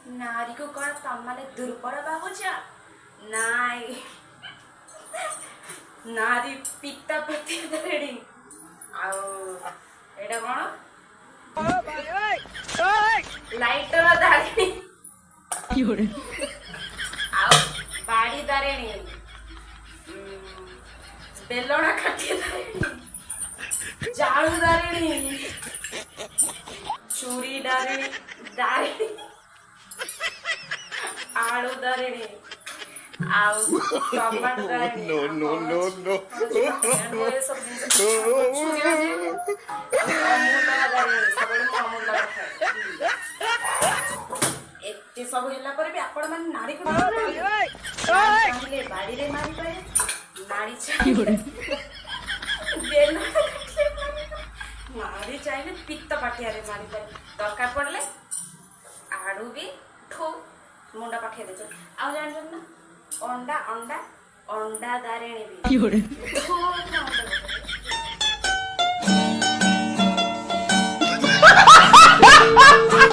नारी को कौन तमाने दुर्बल भावुच नाई नारी पिता पति धरेणी एटा कौन लाइटर धारिणी बाड़ी धारिणी बेलणा काठी धारिणी जाळू धारिणी चूड़ी धारिणी धारिणी आलू धारिणी आउ टमाटर धारिणी No, no, no, no. ये सब जिनिस एते सब होला पर भी आपण माने नारी को चाहिले बाड़ी रे मारी पाए नारी चाहिले नारी चाहिले पित्त पाटिया रे मारी पाए दरकार पड़ले आड़ू भी ठो मुंडा पाठिया दे आ जान ना अंडा अंडा अंडा दारेणी भी ठो